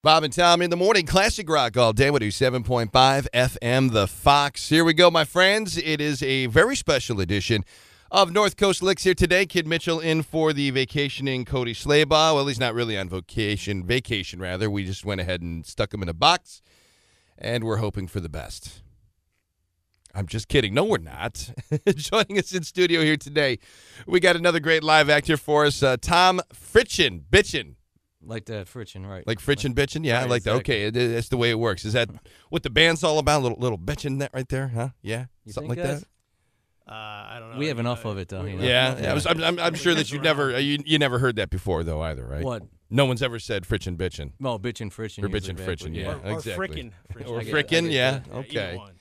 Bob and Tom in the morning. Classic rock all day. We do 7.5 FM, The Fox. Here we go, my friends. It is a very special edition of North Coast Licks here today. Kid Mitchell in for the vacationing Cody Slaybaugh. Well, he's not really on vacation rather. We just went ahead and stuck him in a box, and we're hoping for the best. I'm just kidding. No, we're not. Joining us in studio here today, we got another great live act here for us. Tom Bitchin. Like that, Fritchin, right. Like Fritchin bitchin'? Yeah, right, I like that. exactly. Okay, that's the way it works. Is that what the band's all about? Little bitchin' that right there, huh? Yeah, You something think, like guys? that? I don't know. We have enough of it, though. You know? Yeah. I'm sure that you never heard that before, though, either, right? What? No one's ever said Fritchin bitchin'. Well, bitchin', Fritchin. Or usually bitchin', back, fritchin', but yeah. Or exactly. frickin'. Or I get frickin', that. yeah. Either Okay. one.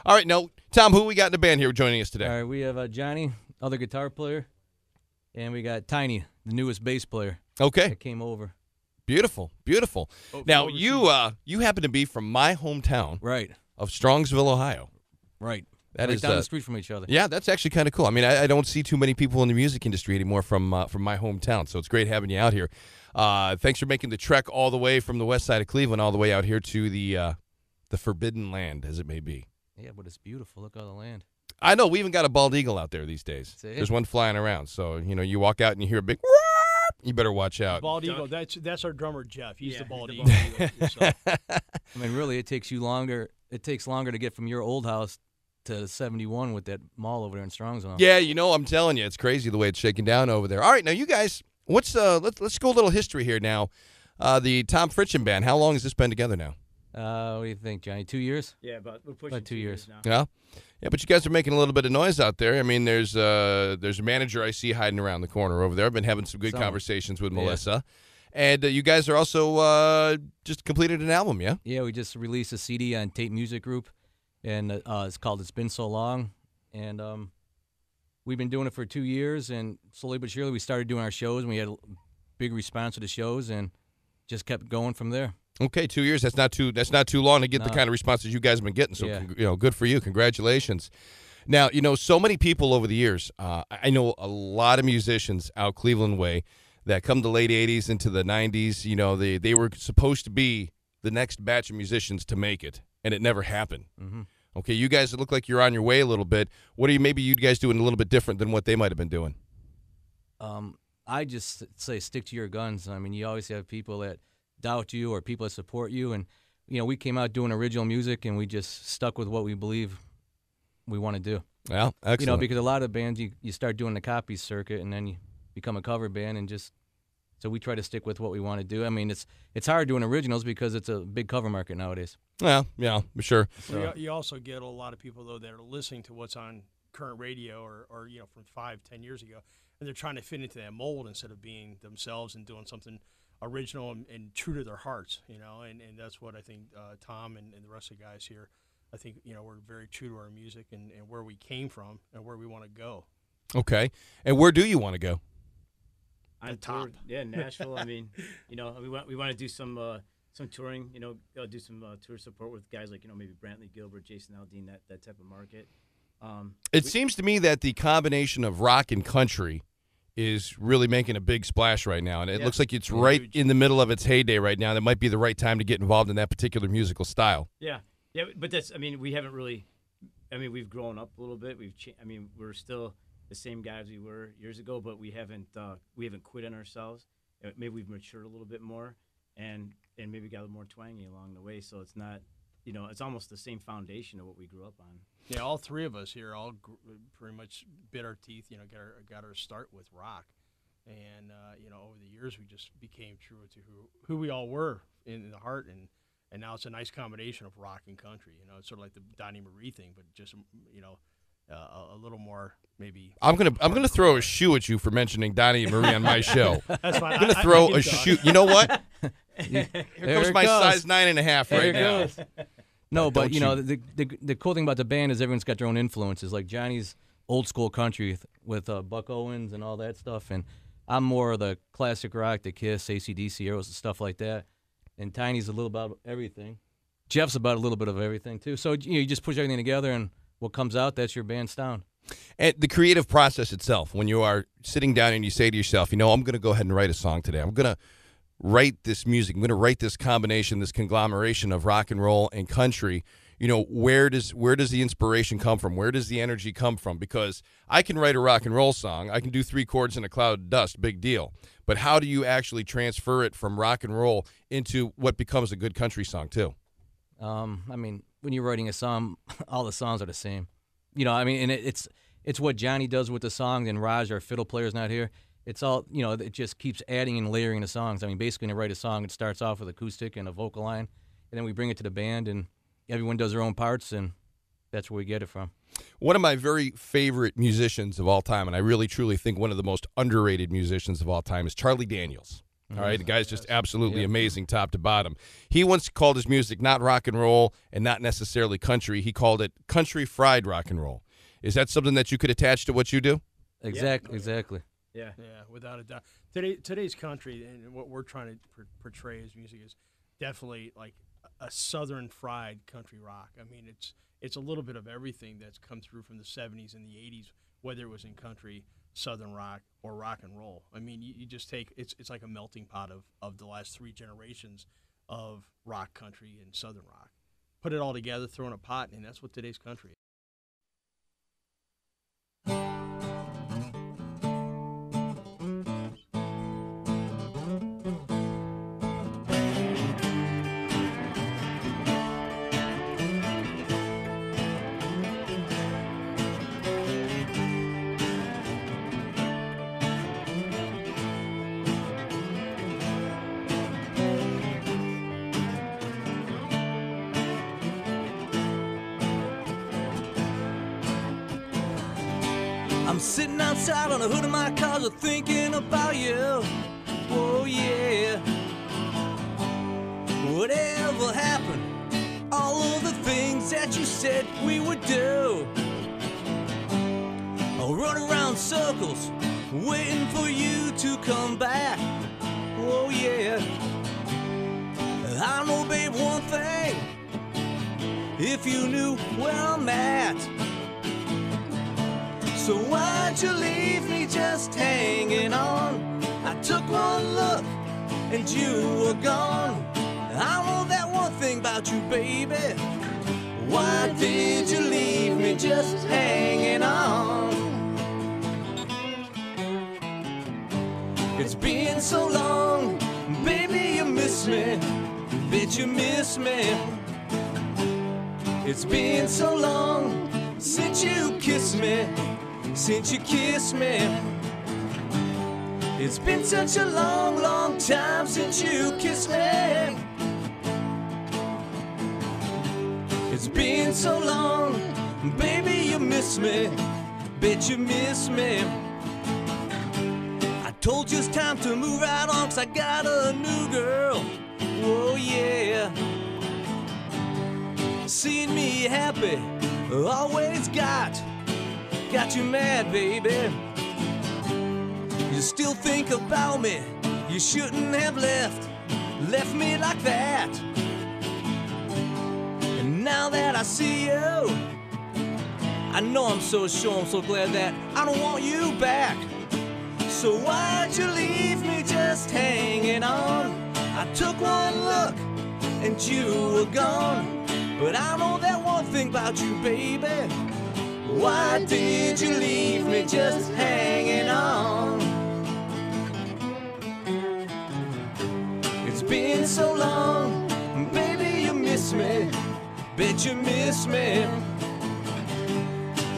All right, no, Tom, who we got in the band here joining us today? All right, we have Johnny, other guitar player, and we got Tiny, the newest bass player Okay, that came over. beautiful. Oh, Now, overseas. you happen to be from my hometown Right, of Strongsville, Ohio. right. That right is down the street from each other. Yeah, that's actually kind of cool. I mean, I don't see too many people in the music industry anymore from my hometown, so it's great having you out here. Thanks for making the trek all the way from the west side of Cleveland all the way out here to the forbidden land, as it may be. Yeah, but it's beautiful. Look at all the land. I know, we even got a bald eagle out there these days. See? There's one flying around, so, you walk out and you hear a big whoop, you better watch out. Bald Eagle. That's our drummer Jeff. He's the bald the eagle. bald So, I mean, really, it takes longer to get from your old house to 71 with that mall over there in Strongsville. Yeah, I'm telling you, it's crazy the way it's shaking down over there. All right, now you guys, let's go a little history here now. The Tom Fritchin Band, how long has this been together now? What do you think, Johnny? 2 years? Yeah, but we're pushing About 2 years. now. Yeah, but you guys are making a little bit of noise out there. I mean, there's a manager I see hiding around the corner over there. I've been having some good Someone. conversations with Yeah. Melissa. And you guys are also just completed an album, yeah? Yeah, we just released a CD on Tate Music Group, and it's called It's Been So Long. And we've been doing it for 2 years, and slowly but surely we started doing our shows, and we had a big response to the shows, and just kept going from there. Okay, 2 years. That's not too long to get the No. kind of responses you guys have been getting. So, Yeah. good for you. Congratulations. Now, so many people over the years, I know a lot of musicians out Cleveland way that come to late 80s into the 90s, they were supposed to be the next batch of musicians to make it, and it never happened. Mm-hmm. Okay, you guys look like you're on your way a little bit. What are you guys doing a little bit different than what they might have been doing? I just say stick to your guns. I mean, you always have people that doubt you or people that support you, and we came out doing original music, and we just stuck with what we believe we want to do. Well, excellent. Because a lot of bands you start doing the copy circuit, and then you become a cover band, and so we try to stick with what we want to do. I mean, it's hard doing originals because it's a big cover market nowadays. Well, yeah, sure. So, you also get a lot of people though that are listening to what's on current radio or from 5-10 years ago, and they're trying to fit into that mold instead of being themselves and doing something original and true to their hearts. And that's what I think Tom and the rest of the guys here. I think we're very true to our music and where we came from and where we want to go. Okay, and where do you want to go? On The top. tour, yeah, Nashville. I mean, we want to do some touring. Do some tour support with guys like maybe Brantley Gilbert, Jason Aldean, that type of market. It seems to me that the combination of rock and country is really making a big splash right now, and it looks like it's right Huge. in the middle of its heyday right now. That might be the right time to get involved in that particular musical style. Yeah, but we haven't really. We've grown up a little bit. We're still the same guys we were years ago, but we haven't quit on ourselves. Maybe we've matured a little bit more, and maybe got a little more twangy along the way. So it's not, it's almost the same foundation of what we grew up on. Yeah, all three of us here pretty much bit our teeth, got our start with rock. And, over the years, we just became true to who we all were in the heart. And now it's a nice combination of rock and country. It's sort of like the Donnie Marie thing, but just, a little more maybe. I'm gonna throw a shoe at you for mentioning Donnie and Marie on my show. That's fine. I'm gonna throw a shoe. You know what? there Here comes it my goes. size 9.5 There right it now. goes. No, but Don't the cool thing about the band is everyone's got their own influences. Like Johnny's old school country with Buck Owens and all that stuff, and I'm more of the classic rock, the Kiss, AC/DC, Aeros, and stuff like that. And Tiny's a little about everything. Jeff's about a little bit of everything too. So you just push everything together, and what comes out, that's your band sound. And the creative process itself, when you are sitting down and you say to yourself, I'm going to go ahead and write a song today. I'm going to write this music. I'm going to write this combination, this conglomeration of rock and roll and country. You know, where does the inspiration come from? Where does the energy come from? Because I can write a rock and roll song. I can do 3 chords in a cloud of dust, big deal. But how do you actually transfer it from rock and roll into what becomes a good country song too? I mean, when you're writing a song, all the songs are the same. You know, I mean, and it's what Johnny does with the songs, and Raj, our fiddle player's not here. It's all, you know, it just keeps adding and layering the songs. I mean, basically, when you write a song, it starts off with acoustic and a vocal line, and then we bring it to the band, and everyone does their own parts, and that's where we get it from. One of my very favorite musicians of all time, and I really, truly think one of the most underrated musicians of all time, is Charlie Daniels. All right, the guy's just absolutely amazing top to bottom. He once called his music not rock and roll and not necessarily country. He called it country fried rock and roll. Is that something that you could attach to what you do? Exactly. Yeah, without a doubt. Today's country and what we're trying to portray as music is definitely like a southern fried country rock. I mean, it's a little bit of everything that's come through from the 70s and the 80s, whether it was in country, southern rock, or rock and roll. I mean, you just take it's like a melting pot of the last 3 generations of rock, country, and southern rock. Put it all together, throw in a pot, and that's what today's country is. I'm sitting outside on the hood of my car thinking about you. Oh yeah. Whatever happened, all of the things that you said we would do. I'll run around circles, waiting for you to come back. Oh yeah. I know, babe, one thing. If you knew where I'm at. So why'd you leave me just hanging on? I took one look and you were gone. I know that one thing about you, baby. Why did you leave me just hanging on? It's been so long, baby, you miss me. Bet you miss me. It's been so long since you kissed me. Since you kissed me, it's been such a long, long time since you kissed me. It's been so long, baby, you miss me. Bet you miss me. I told you it's time to move right on, 'cause I got a new girl. Oh yeah. Seeing me happy, always got you mad, baby. You still think about me. You shouldn't have left me like that. And now that I see you, I know I'm so sure, I'm so glad that I don't want you back. So why'd you leave me just hanging on? I took one look and you were gone. But I know that one thing about you, baby. Why did you leave me just hanging on? It's been so long, baby, you miss me. Bet you miss me.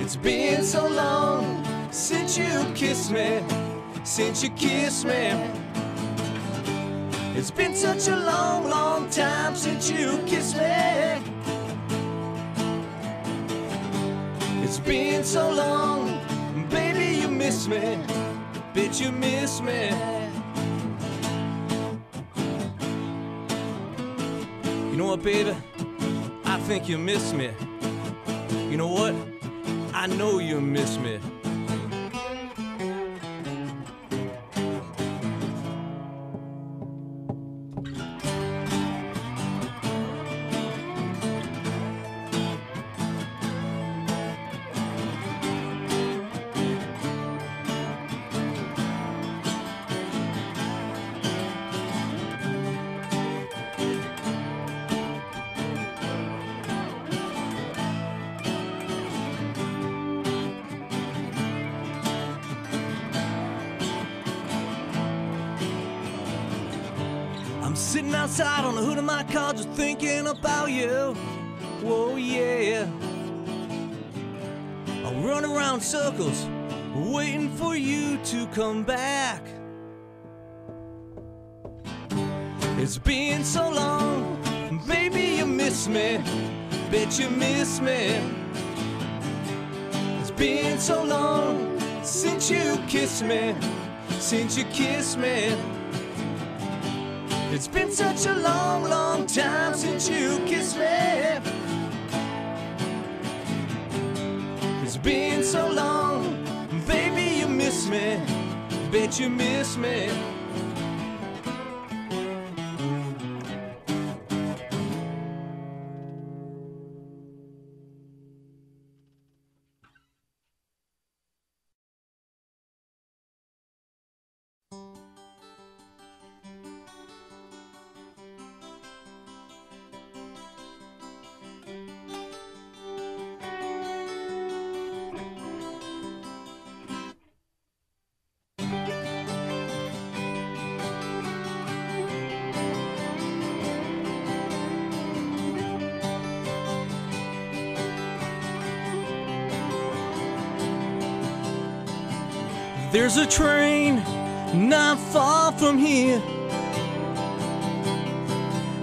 It's been so long since you kissed me. Since you kissed me. It's been such a long, long time since you kissed me. It's been so long, baby, you miss me. Bet you miss me. You know what, baby? I think you miss me. You know what? I know you miss me. outside on the hood of my car, just thinking about you. Whoa, yeah. I'll run around circles, waiting for you to come back. It's been so long, baby, you miss me. Bet you miss me. It's been so long since you kissed me. Since you kissed me. It's been such a long, long time since you kissed me. It's been so long, baby, you miss me. Bet you miss me. There's a train not far from here.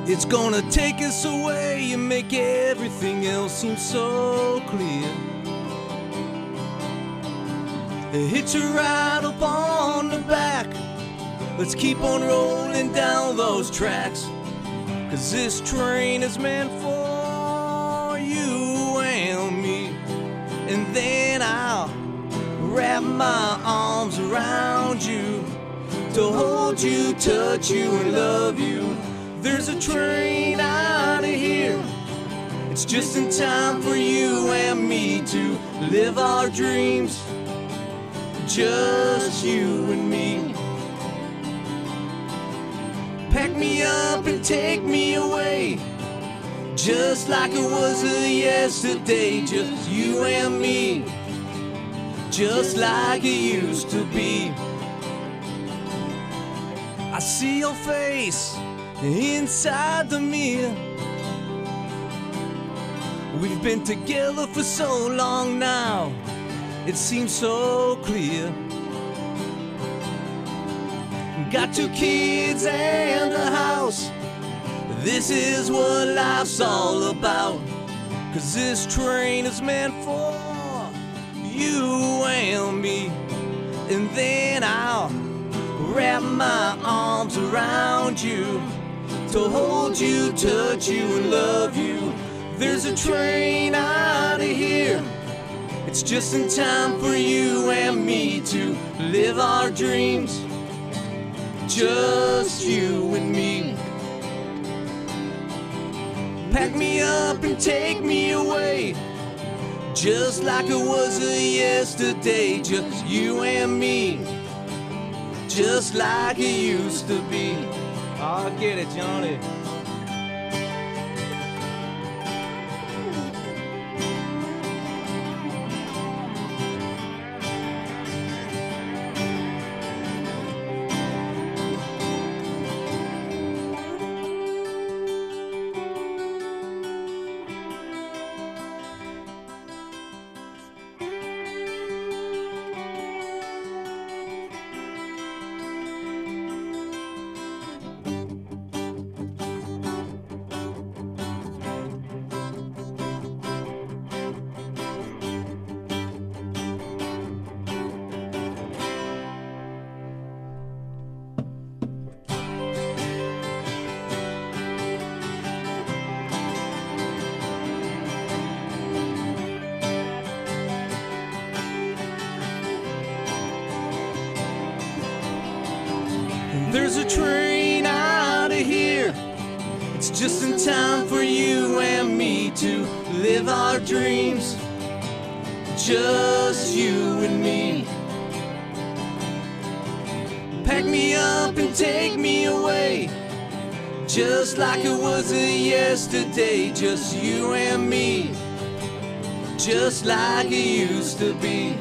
It's gonna take us away and make everything else seem so clear. Hitch a ride up on the back. Let's keep on rolling down those tracks. 'Cause this train is meant for you and me. And then I'll wrap my arms around you to hold you, touch you, and love you. There's a train out of here. It's just in time for you and me to live our dreams. Just you and me. Pack me up and take me away, just like it was yesterday. Just you and me. Just like it used to be. I see your face inside the mirror. We've been together for so long now, it seems so clear. Got 2 kids and a house. This is what life's all about. 'Cause this train is meant for you and me. And then I'll wrap my arms around you to hold you, touch you, and love you. There's a train out of here. It's just in time for you and me to live our dreams. Just you and me. Pack me up and take me away, just like it was yesterday. Just you and me. Just like it used to be. I get it, Johnny. There's a train out of here. It's just in time for you and me to live our dreams. Just you and me. Pack me up and take me away, just like it was yesterday. Just you and me. Just like it used to be.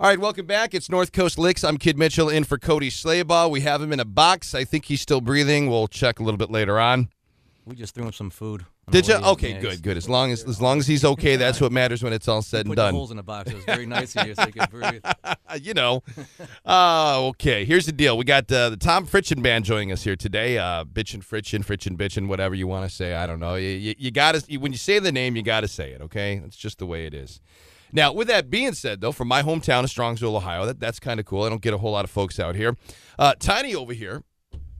All right, welcome back. It's North Coast Licks. I'm Kid Mitchell in for Cody Slaybaugh. We have him in a box. I think he's still breathing. We'll check a little bit later on. We just threw him some food. Did you? Okay, good. As long as he's okay, that's what matters when it's all said and Put done. the holes in the box. It was very nice of you so you could breathe. You know. Okay, here's the deal. We got the Tom Fritchen Band joining us here today. Bitchin' Fritchen, whatever you want to say. I don't know. You got to, when you say the name, you got to say it, okay? It's just the way it is. Now, with that being said, though, from my hometown of Strongsville, Ohio, that's kind of cool. I don't get a whole lot of folks out here. Tiny over here.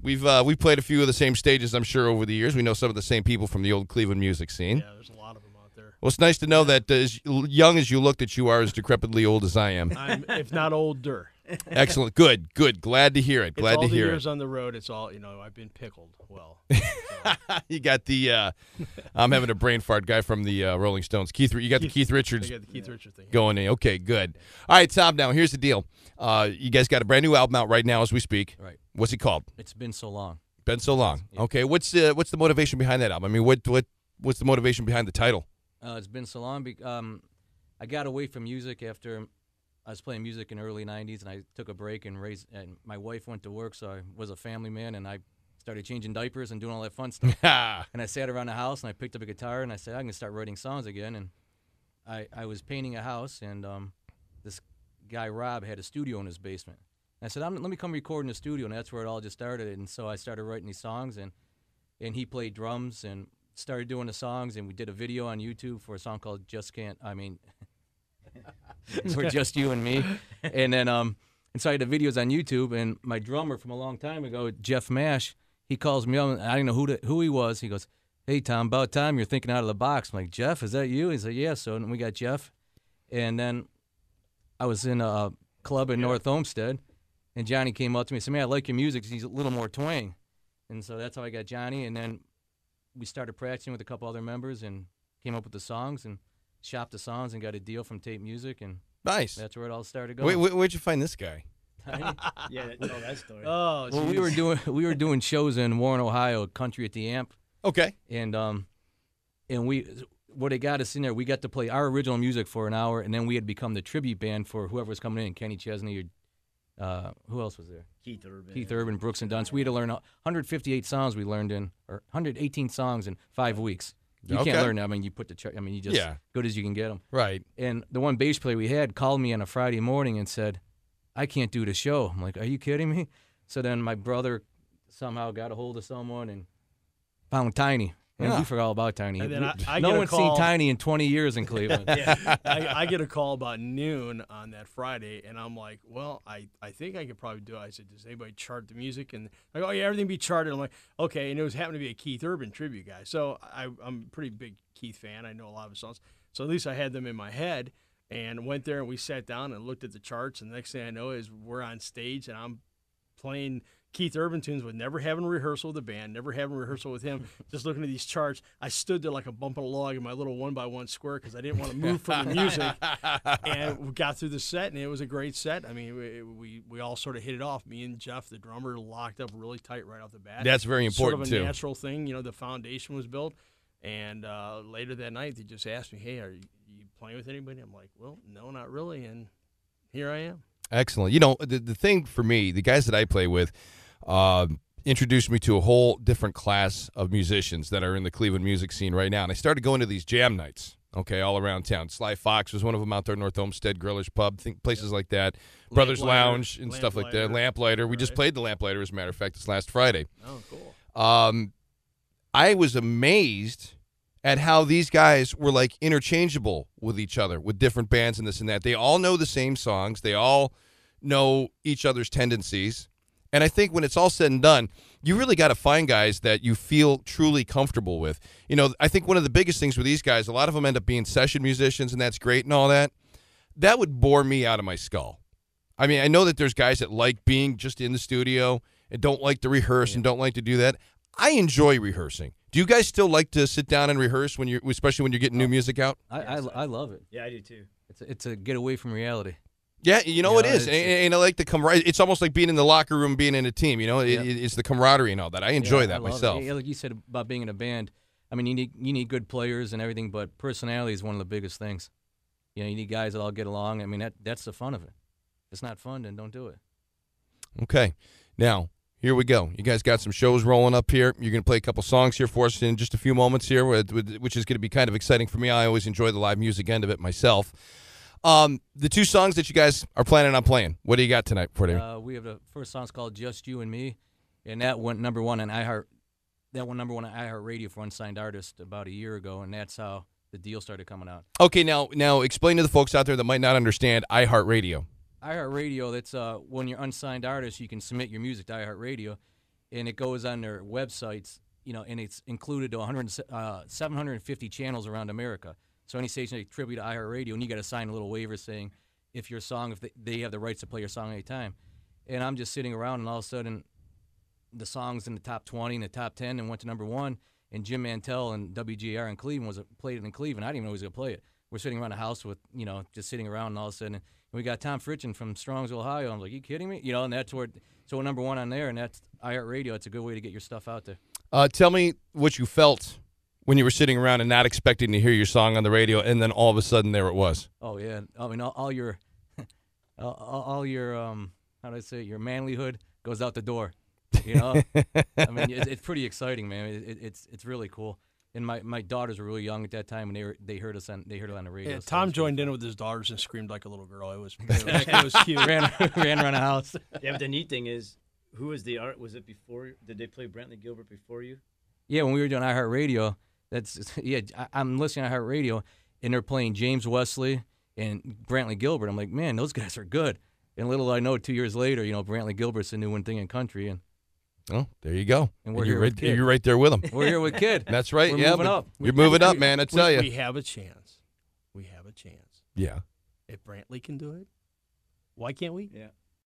We've played a few of the same stages, I'm sure, over the years. We know some of the same people from the old Cleveland music scene. Yeah, there's a lot of them out there. Well, it's nice to know that as young as you look, that you are as decrepitly old as I am. I'm, if not older. Excellent. Good. Glad to hear it. Glad it's all to the hear years it. on the road. It's all, I've been pickled. Well, You got the, I'm having a brain fart guy from the Rolling Stones. You got the Keith Richards I got the Keith Richards thing. going in. Okay, good. All right, Tom, now here's the deal. You guys got a brand new album out right now as we speak. Right. What's it called? It's been so long. Been so long. Yeah. Okay, what's the motivation behind that album? I mean, what's the motivation behind the title? It's been so long. I got away from music after I was playing music in the early 90s, and I took a break and my wife went to work, so I was a family man, and I started changing diapers and doing all that fun stuff. And I sat around the house, and I picked up a guitar, and I said, I'm going to start writing songs again. And I was painting a house, and this guy, Rob, had a studio in his basement. And I said, let me come record in the studio, and that's where it all just started. And so I started writing these songs, and he played drums and started doing the songs, and we did a video on YouTube for a song called for Just You and Me. And then and so I had the videos on YouTube, and my drummer from a long time ago, Jeff Mash, he calls me up, and I didn't know who he was. He goes, hey, Tom, about time you're thinking out of the box. I'm like, Jeff, is that you? He's like, yeah. So we got Jeff. And then I was in a club in North Olmsted, and Johnny came up to me and said, man, I like your music. He's a little more twang. And so that's how I got Johnny. And then we started practicing with a couple other members and came up with the songs and shopped the songs and got a deal from Tape Music. And Nice. that's where it all started going. Where'd you find this guy? Yeah, that story. Oh, Well, we were doing shows in Warren, Ohio, Country at the Amp. Okay. And what it got us in there, we got to play our original music for an hour, and then we had become the tribute band for whoever was coming in, Kenny Chesney, or who else was there? Keith Urban, Brooks and Dunn. So we had to learn 158 songs we learned or 118 songs in 5 weeks. You Okay. can't learn that. I mean, you put you just good as you can get them. Right. And the one bass player we had called me on a Friday morning and said, I can't do the show. I'm like, are you kidding me? So then my brother somehow got a hold of someone and found Tiny. And Yeah. we forgot all about Tiny. And then I no get a one's call. seen Tiny in 20 years in Cleveland. I get a call about noon on that Friday, and I'm like, well, I think I could probably do it. I said, does anybody chart the music? And like, oh, yeah, everything be charted. I'm like, okay. And it was happened to be a Keith Urban tribute guy. So I'm a pretty big Keith fan. I know a lot of his songs. So at least I had them in my head and went there and we sat down and looked at the charts. And the next thing I know is we're on stage and I'm playing Keith Urban tunes with never having a rehearsal with the band, never having a rehearsal with him, just looking at these charts. I stood there like a bump on a log in my little 1x1 square because I didn't want to move from the music. And we got through the set, and it was a great set. I mean, we all sort of hit it off. Me and Jeff, the drummer, locked up really tight right off the bat. That's very important, sort of a too. natural thing. The foundation was built. And later that night, they just asked me, hey, are you playing with anybody? I'm like, well, no, not really. And here I am. Excellent. The thing for me, the guys that I play with, introduced me to a whole different class of musicians that are in the Cleveland music scene right now. And I started going to these jam nights, okay, all around town. Sly Fox was one of them out there in North Olmsted, Grillish Pub, places like that. Brothers Lounge and stuff like that. Lamplighter. We just played the Lamplighter, as a matter of fact, this last Friday. Oh, cool. I was amazed at how these guys were like interchangeable with each other, with different bands and this and that. They all know the same songs. They all know each other's tendencies. And I think when it's all said and done, you really got to find guys that you feel truly comfortable with. I think one of the biggest things with these guys, a lot of them end up being session musicians, and that's great and all that. That would bore me out of my skull. I mean, I know that there's guys that like being just in the studio and don't like to rehearse and don't like to do that. I enjoy rehearsing. Do you guys still like to sit down and rehearse especially when you're getting new music out? I love it. Yeah, I do too. It's a get away from reality. Yeah, it is. And I like the camaraderie. It's almost like being in the locker room, being in a team. It's the camaraderie and all that. I enjoy that I love myself. it. Yeah, like you said about being in a band, I mean, you need good players and everything, but personality is one of the biggest things. You need guys that all get along. I mean, that's the fun of it. it's not fun, then don't do it. Okay. Now, here we go. You guys got some shows rolling up here. You're going to play a couple songs here for us in just a few moments here, which is going to be kind of exciting for me. I always enjoy the live music end of it myself. The two songs that you guys are planning on playing, what do you got tonight for them? We have the first song's called Just You and Me, and that went number one on iHeart. That went number one on iHeartRadio for Unsigned Artist about a year ago, and that's how the deal started coming out. Okay, now explain to the folks out there that might not understand iHeartRadio. iHeartRadio, that's when you're unsigned artist, you can submit your music to iHeartRadio, and it goes on their websites, and it's included to 750 channels around America. So any station they tribute to iHeartRadio, and you got to sign a little waiver saying if your song, if they have the rights to play your song anytime. And I'm just sitting around, and all of a sudden, the songs in the top 20 and the top 10 and went to number one. And Jim Mantell and WGR in Cleveland played it in Cleveland. I didn't even know he was going to play it. We're sitting around the house with, just sitting around, and all of a sudden, we got Tom Fritchen from Strongsville, Ohio. I'm like, you kidding me? And that's where, so we're number one on there, and that's iHeartRadio. It's a good way to get your stuff out there. Tell me what you felt when you were sitting around and not expecting to hear your song on the radio, and then all of a sudden there it was. Oh yeah, I mean all your, all your how do I say it? Your manlyhood goes out the door. I mean it's pretty exciting, man. It's really cool. And my daughters were really young at that time, and they heard it on the radio. Yeah, so Tom joined in with his daughters and screamed like a little girl. It was cute. ran around the house. Yeah, but the neat thing is, who was the art? Was it before? Did they play Brantley Gilbert before you? Yeah, when we were doing iHeartRadio, I'm listening to iHeartRadio, and they're playing James Wesley and Brantley Gilbert. I'm like, man, those guys are good. And little I know, 2 years later, Brantley Gilbert's the new one thing in country, and oh, there you go. And you're right there with them. We're here with Kid. That's right. We're yeah, moving up. You're moving up, man. I tell you. We have a chance. We have a chance. Yeah. If Brantley can do it, why can't we? Yeah.